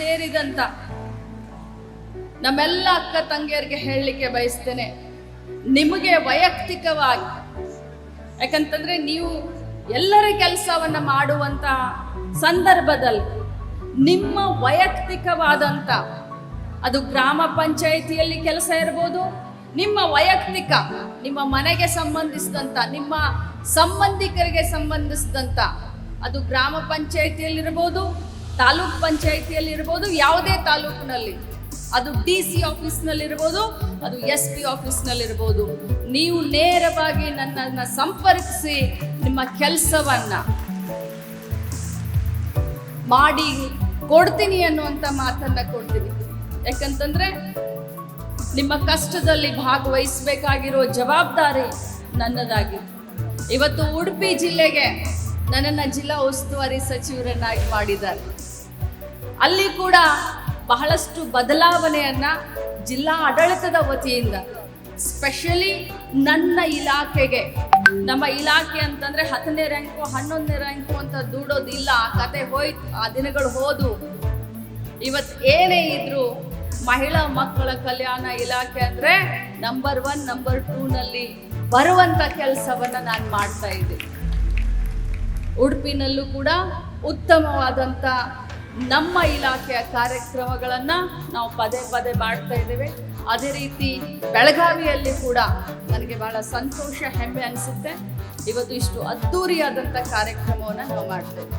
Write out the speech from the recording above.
ಸೇರಿದಂತ ನಮ್ಮೆಲ್ಲ ಅಕ್ಕ ತಂಗಿಯರಿಗೆ ಹೇಳಲಿಕ್ಕೆ ಬಯಸ್ತೇನೆ, ನಿಮಗೆ ವೈಯಕ್ತಿಕವಾಗಿ, ಯಾಕಂತಂದ್ರೆ ನೀವು ಎಲ್ಲರ ಕೆಲಸವನ್ನ ಮಾಡುವಂತ ಸಂದರ್ಭದಲ್ಲಿ ನಿಮ್ಮ ವೈಯಕ್ತಿಕವಾದಂತ, ಅದು ಗ್ರಾಮ ಪಂಚಾಯಿತಿಯಲ್ಲಿ ಕೆಲಸ ಇರ್ಬೋದು, ನಿಮ್ಮ ವೈಯಕ್ತಿಕ, ನಿಮ್ಮ ಮನೆಗೆ ಸಂಬಂಧಿಸಿದಂತ, ನಿಮ್ಮ ಸಂಬಂಧಿಕರಿಗೆ ಸಂಬಂಧಿಸಿದಂತ, ಅದು ಗ್ರಾಮ ಪಂಚಾಯಿತಿಯಲ್ಲಿರ್ಬೋದು, ತಾಲೂಕ್ ಪಂಚಾಯಿತಿಯಲ್ಲಿರ್ಬೋದು, ಯಾವುದೇ ತಾಲೂಕಿನಲ್ಲಿ, ಅದು DC ಆಫೀಸ್ನಲ್ಲಿರ್ಬೋದು, ಅದು SP ಆಫೀಸ್ನಲ್ಲಿರ್ಬೋದು, ನೀವು ನೇರವಾಗಿ ನನ್ನನ್ನು ಸಂಪರ್ಕಿಸಿ ನಿಮ್ಮ ಕೆಲಸವನ್ನ ಮಾಡಿ ಕೊಡ್ತೀನಿ ಅನ್ನುವಂಥ ಮಾತನ್ನ ಕೊಡ್ತೀನಿ. ಯಾಕಂತಂದ್ರೆ ನಿಮ್ಮ ಕಷ್ಟದಲ್ಲಿ ಭಾಗವಹಿಸಬೇಕಾಗಿರೋ ಜವಾಬ್ದಾರಿ ನನ್ನದಾಗಿದೆ. ಇವತ್ತು ಉಡುಪಿ ಜಿಲ್ಲೆಗೆ ನನ್ನನ್ನು ಜಿಲ್ಲಾ ಉಸ್ತುವಾರಿ ಸಚಿವರನ್ನಾಗಿ ಮಾಡಿದ್ದಾರೆ. ಅಲ್ಲಿ ಕೂಡ ಬಹಳಷ್ಟು ಬದಲಾವಣೆಯನ್ನ ಜಿಲ್ಲಾ ಆಡಳಿತದ ವತಿಯಿಂದ, ಸ್ಪೆಷಲಿ ನನ್ನ ಇಲಾಖೆಗೆ, ನಮ್ಮ ಇಲಾಖೆ ಅಂತಂದ್ರೆ 10ನೇ ರ್ಯಾಂಕು 11ನೇ ರ್ಯಾಂಕು ಅಂತ ದೂಡೋದಿಲ್ಲ, ಆ ಕತೆ ಹೋಯ್ತು, ಆ ದಿನಗಳು ಹೋದು. ಇವತ್ತು ಏನೇ ಇದ್ರು ಮಹಿಳಾ ಮಕ್ಕಳ ಕಲ್ಯಾಣ ಇಲಾಖೆ ಅಂದ್ರೆ ನಂಬರ್ 1 ನಂಬರ್ 2ನಲ್ಲಿ ಬರುವಂತ ಕೆಲಸವನ್ನ ನಾನು ಮಾಡ್ತಾ ಇದ್ದೀನಿ. ಉಡುಪಿನಲ್ಲೂ ಕೂಡ ಉತ್ತಮವಾದಂತ ನಮ್ಮ ಇಲಾಖೆಯ ಕಾರ್ಯಕ್ರಮಗಳನ್ನ ನಾವು ಪದೇ ಪದೇ ಮಾಡ್ತಾ ಇದ್ದೇವೆ. ಅದೇ ರೀತಿ ಬೆಳಗಾವಿಯಲ್ಲಿ ಕೂಡ ನನಗೆ ಬಹಳ ಸಂತೋಷ, ಹೆಮ್ಮೆ ಅನಿಸುತ್ತೆ. ಇವತ್ತು ಇಷ್ಟು ಅದ್ಧೂರಿಯಾದಂಥ ಕಾರ್ಯಕ್ರಮವನ್ನು ನಾವು ಮಾಡ್ತೇವೆ.